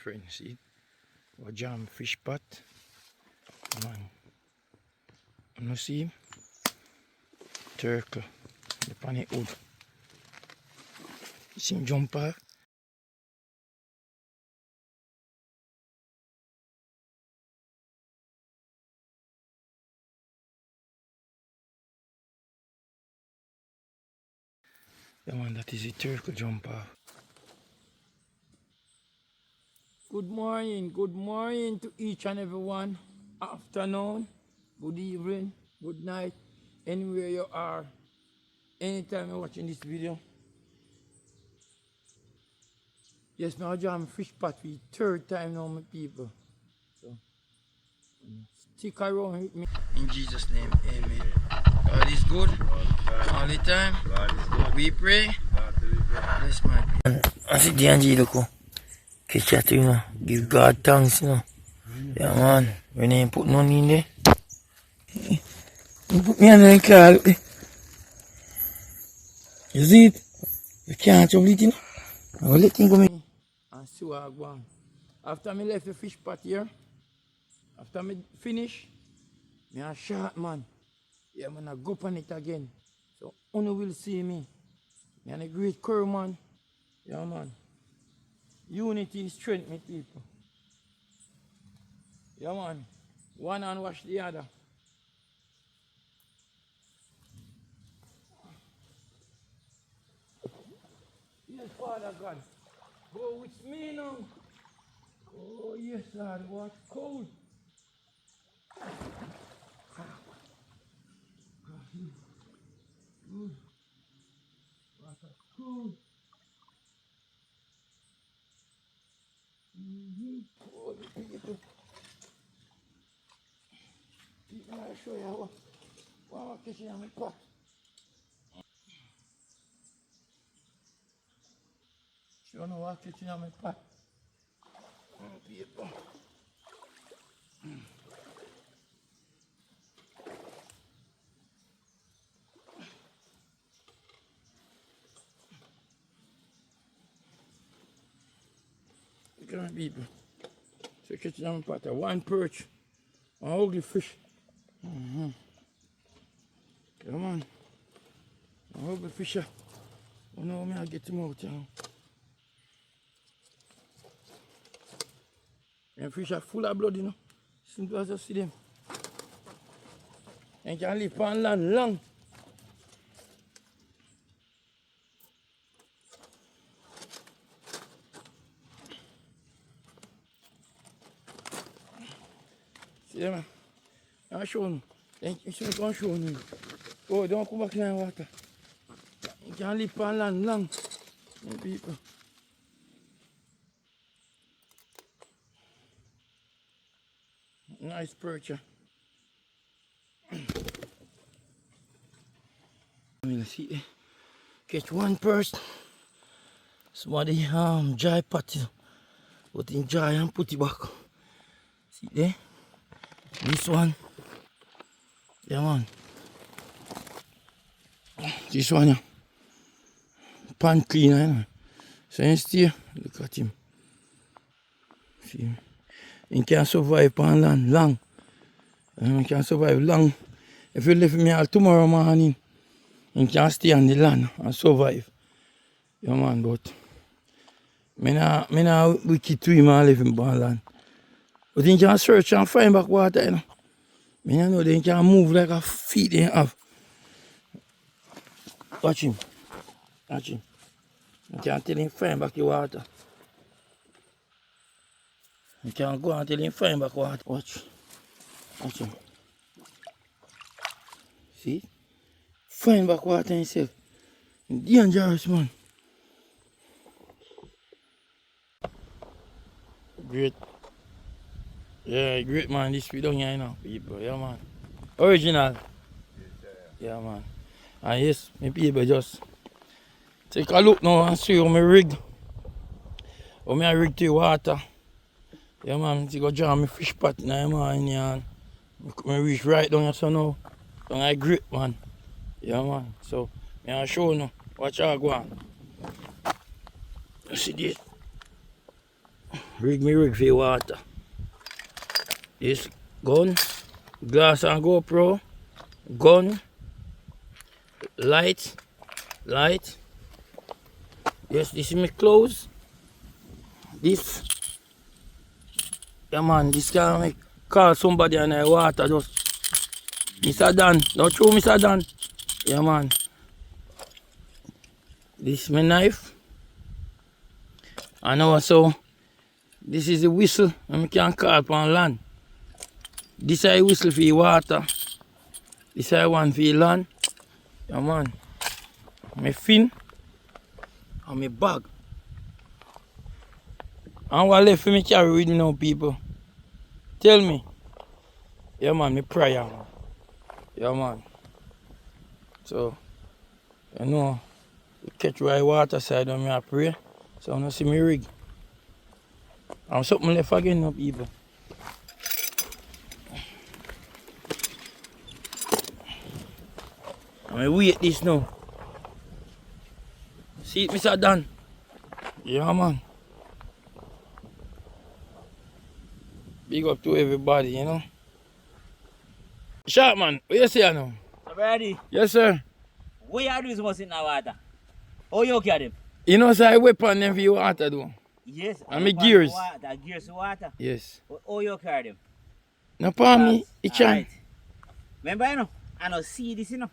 friend, see? A jam fish pot. Man. You see him? Turtle. The panic wood. You see him jump off? The one that is a turtle jump off. Good morning to each and everyone. Afternoon, good evening, good night, anywhere you are, anytime you're watching this video. Yes, now I jam fish pot for the third time now, my people. So, stick around with me. In Jesus' name, amen. God is good all the time. We pray. Bless my people. I see the angel look. Catch that, you know. Give God thanks, you know. Yeah, man. When I put none in there. You put me on the car, look there. You see it? You can't trouble it, you know. I will let him go in. And see what I go on. After I left the fish pot here, after I finish, me a short man. Yeah, man, I go up on it again. So, only will see me. Me and a great crew, man. Yeah, man. Unity is strength, my people. Yeah, man. One hand wash the other. Yes, Father God. Go with me now. Oh, yes, Lord. What cold. Good. What a cold. Oh, people. People, I'll show you what I'm catching on my pot. Show you what I'm catching on my pot. Oh, people. Look at my people. So catching on my pot. One perch. An ugly fish. Come on. An ugly fish. Oh no, I get him out now. And fish are full of blood, you know. Simple as you see them. And can live on land long. See them, man. I'll show you. Then you should go and show you. Oh, don't come back in the water. You can live on land long. People. Nice perch. We'll see. Catch one perch. Somebody dry pot. Put in dry and put it back. See there? This one. Yeah, man. This one, yeah. Pan cleaner, you know. So you stay, look at him. See him. He can survive on land long. He can survive long. If you leave me all tomorrow morning, he can stay on the land and survive. Yeah, man, but I not wicked to him and leave him on land. But he can search and find back water, you know. I know they can move like a feet they have. Watch him. Watch him. You can't tell him find back the water. You can't go and tell him find back water. Watch. Watch him. See? Find back water himself. Dangerous, man. Great. Yeah, great, man. This video here, you know, people. Yeah, man. Original. Yeah, man. And yes, my people just take a look now and see how my rig. How I rig to the water. Yeah, man. I go draw my fish pot now, man. And I reach right down here, so now. Down I grip, man. Yeah, man. So, I'll show you. Watch how I go on. You see this? rig me rig for the water. This gun, glass and GoPro, gun, light. Yes, this is my clothes. This, yeah man, this can make call somebody and I water just. Mr. Dan, don't throw Mr. Dan. Yeah man. This is my knife. And also, this is the whistle and we can call upon land. This is a whistle for the water. This is one for the land. Yeah man. My fin and my bag. And what left for me carry with me now, people? Tell me. Yeah man, my prayer. Yeah man. So, you know, you catch right water side when I pray. So I don't see me rig. And something left again now, people. I wait this now. See it, Mr. Dan? Yeah man. Big up to everybody, you know. ShortMan, what you say now? Ready? Yes, sir. What you do is what's in the water. How you carry them? You know, say I weapon them for your water, though. Yes. And my gears. The gears for water. Yes. How you carry them? No, for me, it can. Right. Remember, you know, I don't see this, you know.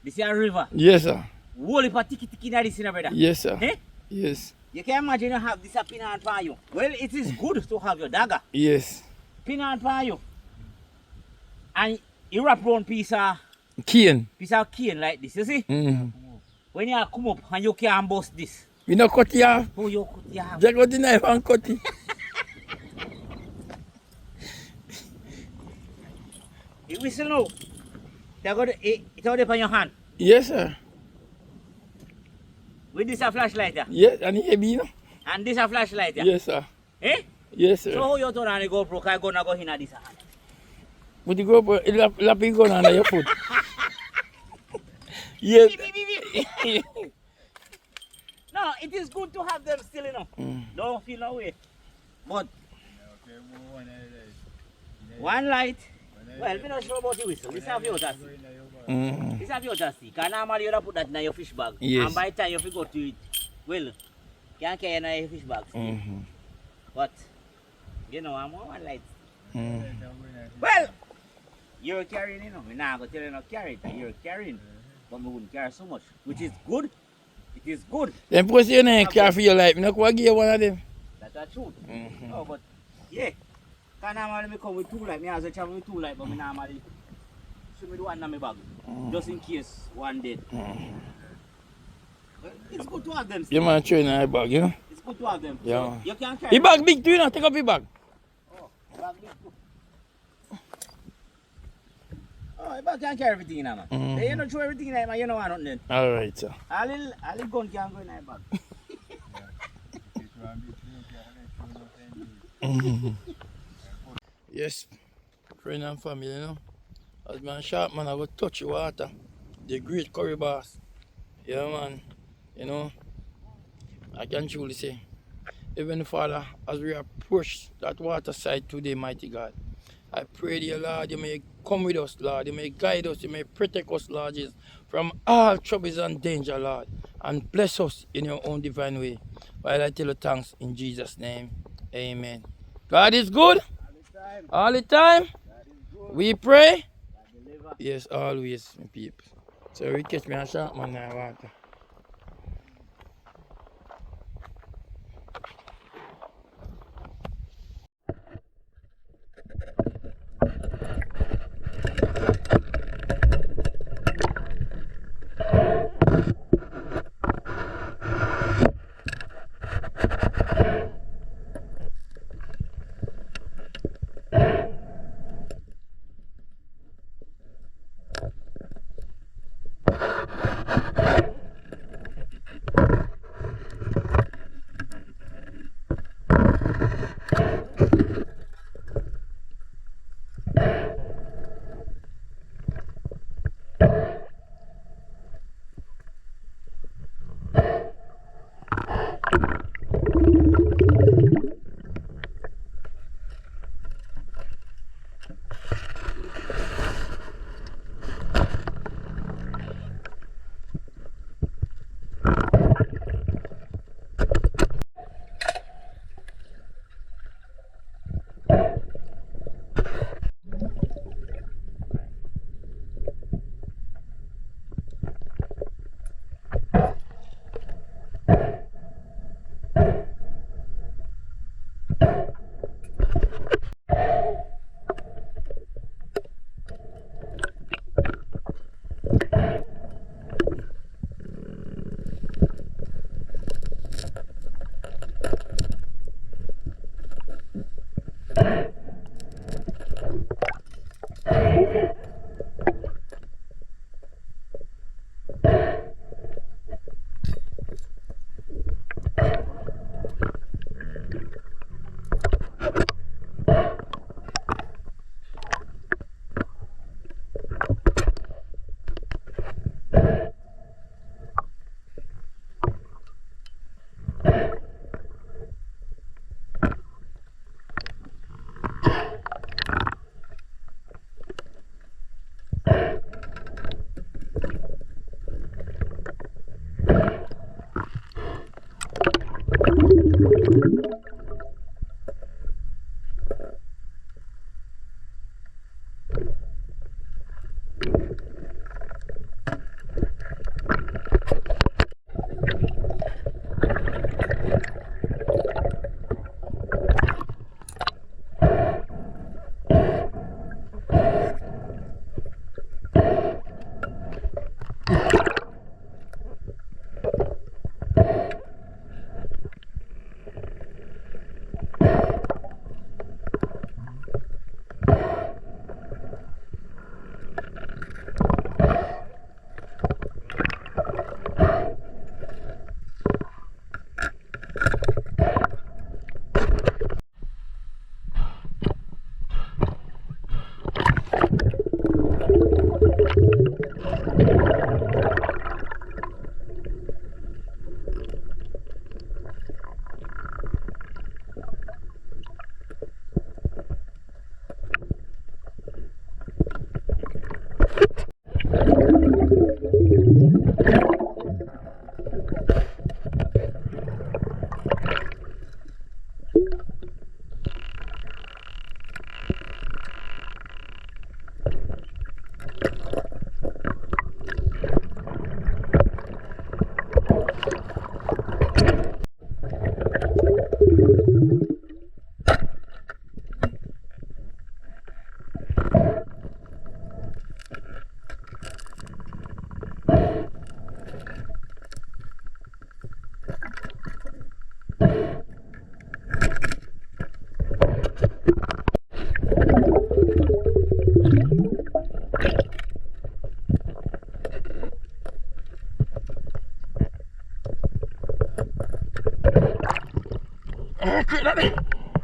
This is a river. Yes, sir. Whole heap of tiki in this, you know, brother. Yes, sir. Eh? Yes. You can imagine you have this a pin on for you. Well, it is good to have your dagger. Yes. Pin on for you. And you wrap around piece of cane like this, you see? When you come up and you can bust this. We no cut it off. How you cut it off? Just got the knife and cut it. You whistle now. It's out there on your hand. Yes, sir. With this a flashlight, yeah? Yes, and heavy, you know. And this a flashlight, yeah? Yes, sir. Eh? Yes, sir. So how you turn on the GoPro? Because I'm going to in this hand. With the GoPro, it lap it gun under your foot. Yes. No, it is good to have them still, you know. Don't feel no way. But one light. Well, I'm not sure about the whistle. This have you to see. This have you to see. Because normally you put that in your fish bag. Yes. And by the time you go to it, well, you can't carry in your fish bag. But, you know, I'm on one light. Well, you're carrying, you know. I'm not going to tell you not carry it. You're carrying. But we wouldn't carry so much. Which is good. It is good. Then post your name, care for your life. I'm not going to give you one of them. That's the truth. Oh, but, yeah. Because normally I come with two lights. I also travel with two lights, but I normally should do one in my bag. Just in case one dead. But it's good to have them. You man train in your bag, you know? It's good to have them. Yeah. So you can carry. Your bag big too, you know? Take up your bag. Oh, bag big too. Oh, your bag can carry everything in there, man. You don't throw everything in there, man. You don't want nothing then. Alright, sir. All the gun can go in your bag. Yes, friend and family, you know. As man ShortMan, I go touch the water. The great curry bass. Yeah, man. You know, I can truly say, Heavenly Father, as we approach that water side today, mighty God, I pray, dear Lord, you may come with us, Lord. You may guide us, you may protect us, Lord Jesus, from all troubles and danger, Lord. And bless us in your own divine way. While I tell you thanks in Jesus' name. Amen. God is good. All the time. We pray. Yes, always, my people. So we catch me a ShortMan now, water.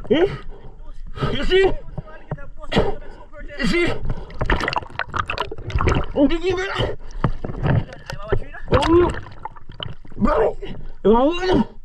You see? You see? Gigi ba? Oh, balik. Wow.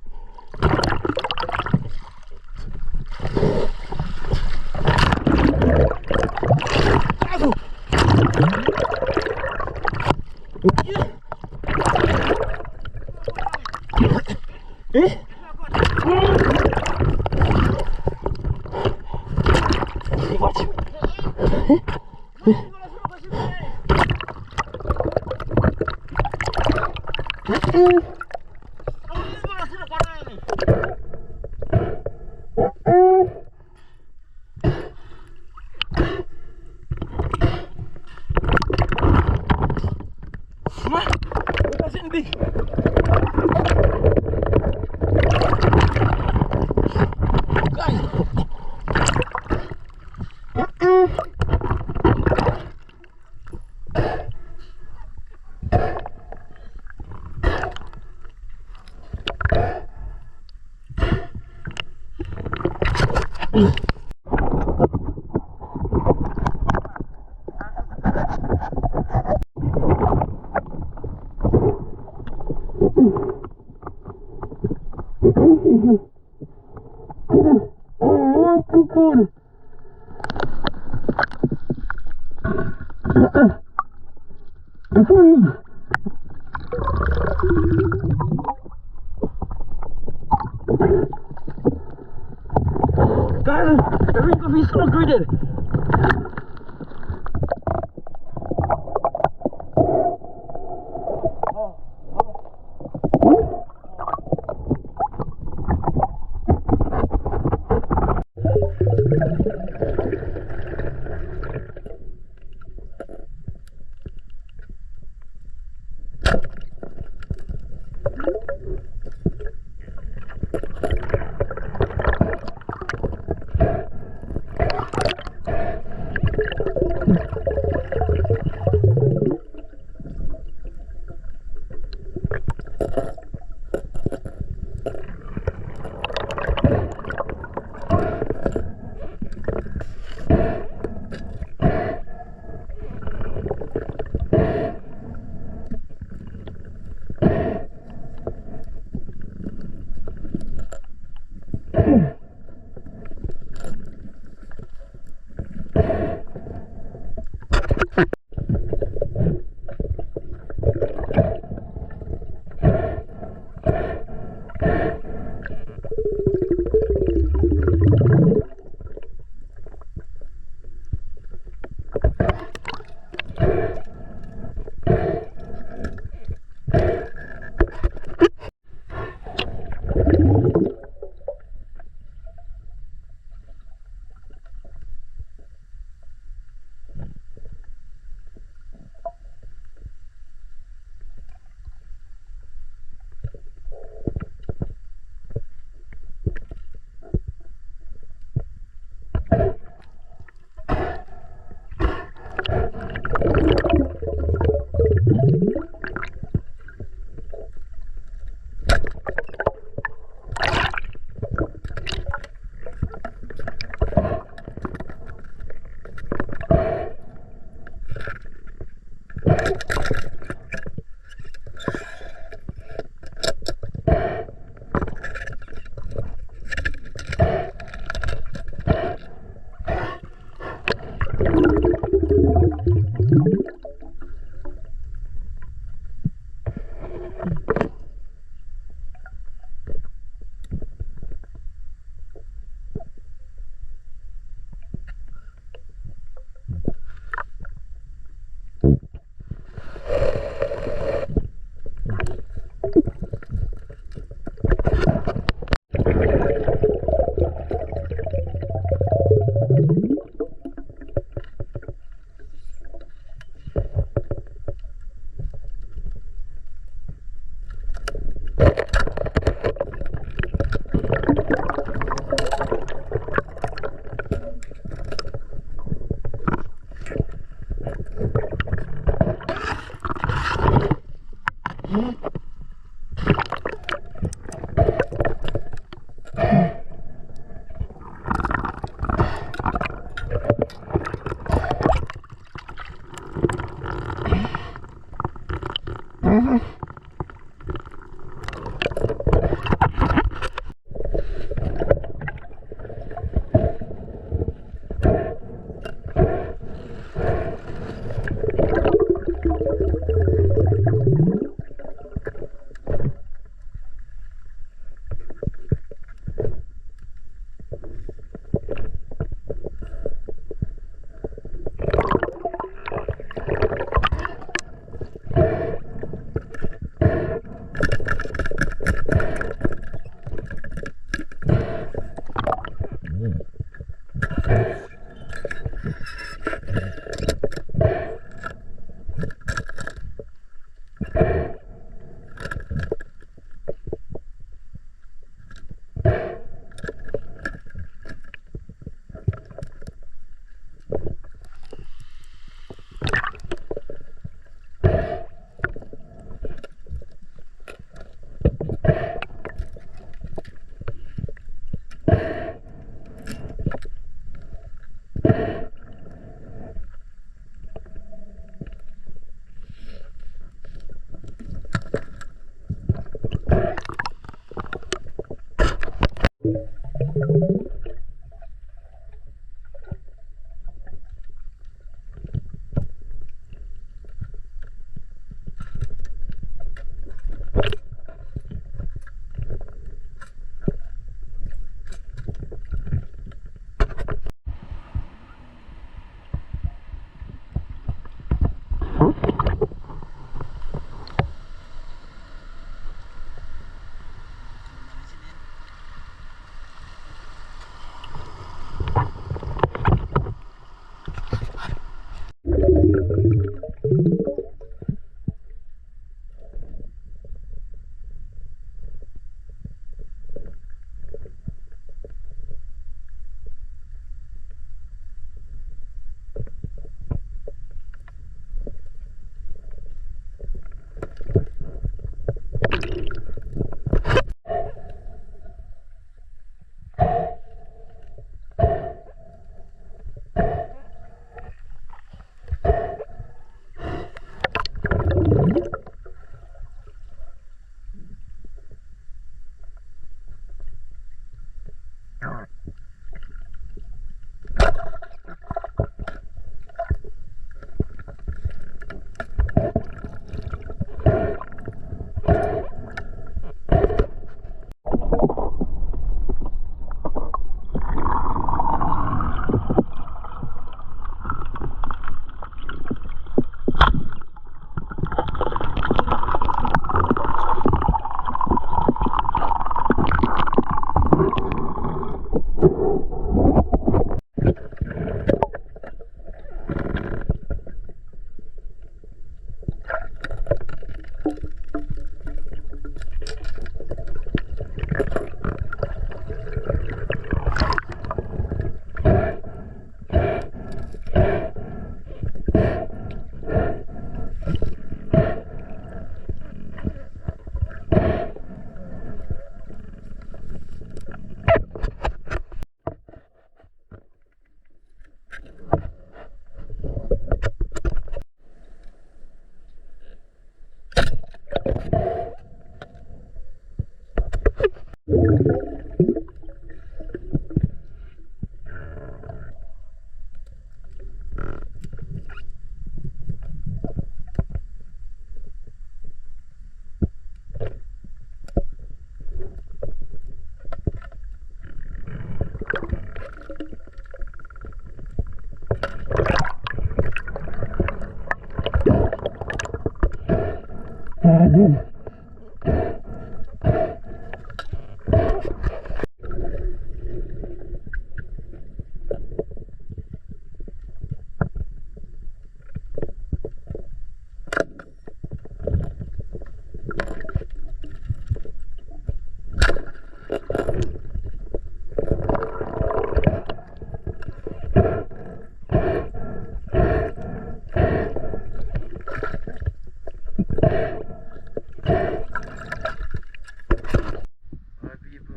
people,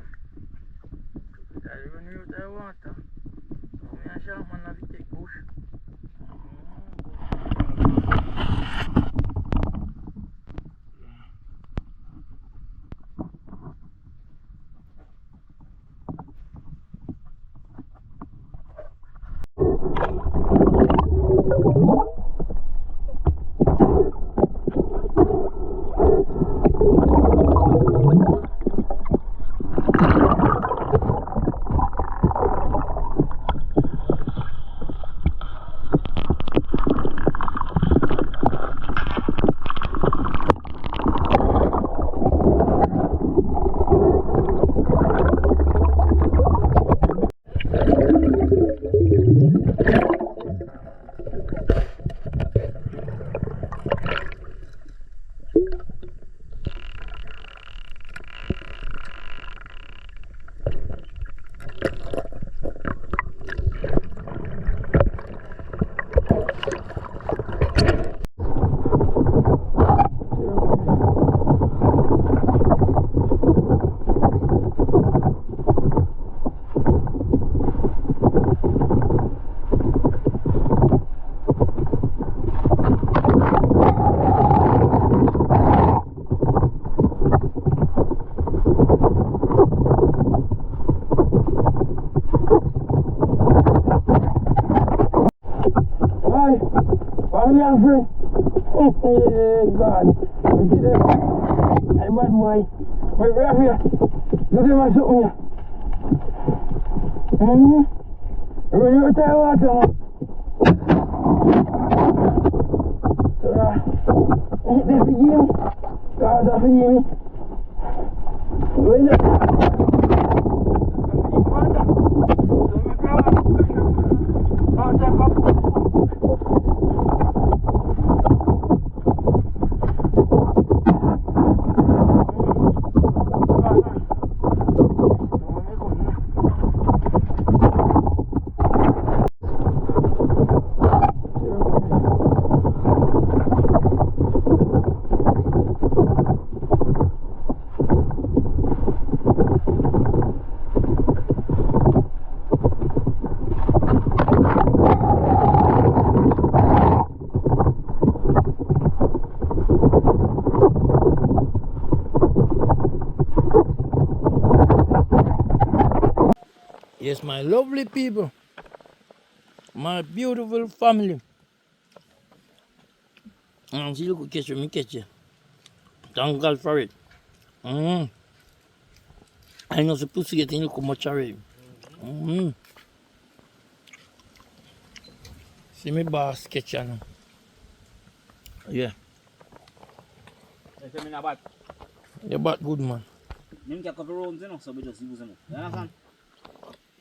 I run out of water. Me and ShortMan have to take bush. Family and friends. God. You see that? Hey, bad boy. Wait, right here. Look at my something here. When you retire water, man. So, eat this again. God, that's for me. When you... Yes, my lovely people, my beautiful family. See, look, catch you, me catch you. Thank God for it. I know the pussy getting look much already. See me boss catch you now. Yeah. That's not bad. You're bad good, man. Me get a couple rounds, you know, so we just use them. You understand?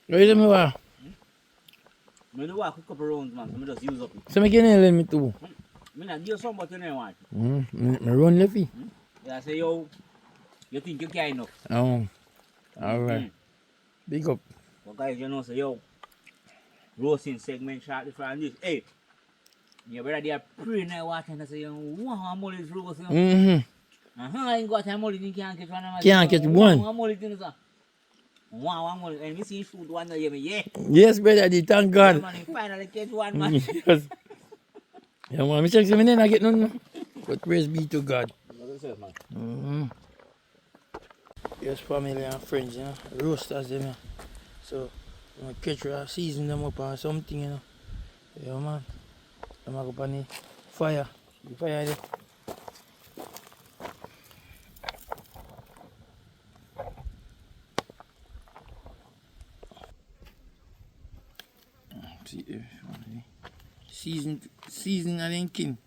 You see me what? Me do walk a couple rounds, man, so we just use up it. So me can help me too. Me not give some, but you know what? Me run lefty. Yeah, I say, yo, you think you can enough? Oh, alright. Big up. But guys, you know, say, yo, roasting segment shortly from this. Hey, you better there praying that water and say, yo, one more is roasting. I ain't got time more, you can't catch one. Can't catch one. One more thing, sir. One more, and we see shoot one, yeah. Yes, brother, I thank God. Yeah, man, you finally catch one, man. Yes. Yeah, man, I check some in, I get none. But praise be to God. Yes, family and friends, you know, roasters them, yeah. So, I catch her, season them up or something, you know. Yeah, man. I'm going to go on the fire. The fire there. See if season and then king.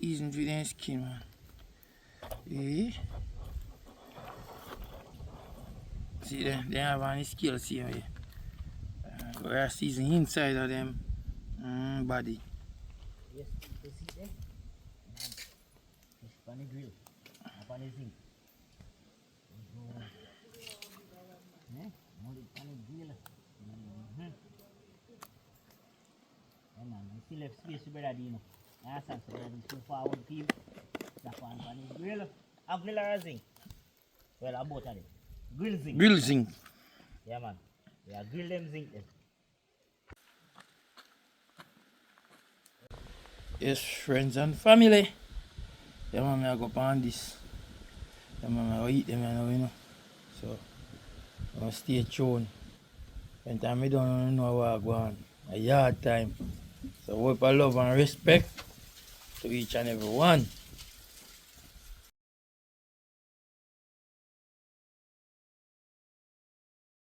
season for their skin, man. Eh? See, they have any scales here. We are season inside of them body. Yes, you see there? Fish on the grill, up on the zinc. Hold it on the grill. Yeah, man, I still have space for brother, you know. I understand, so brother, so forward team. That one on the grill. A grill or a zinc? Well, I'm both of them. Grill zinc. Grill zinc. Yeah, man. Yeah, grill them zinc then. Yes, friends and family. Yeah, man, I go on this. Yeah, man, I go eat them, you know. So, I'm going to stay tuned. When time I don't know what I go on. A yard time. So, hope I love and respect to each and every one.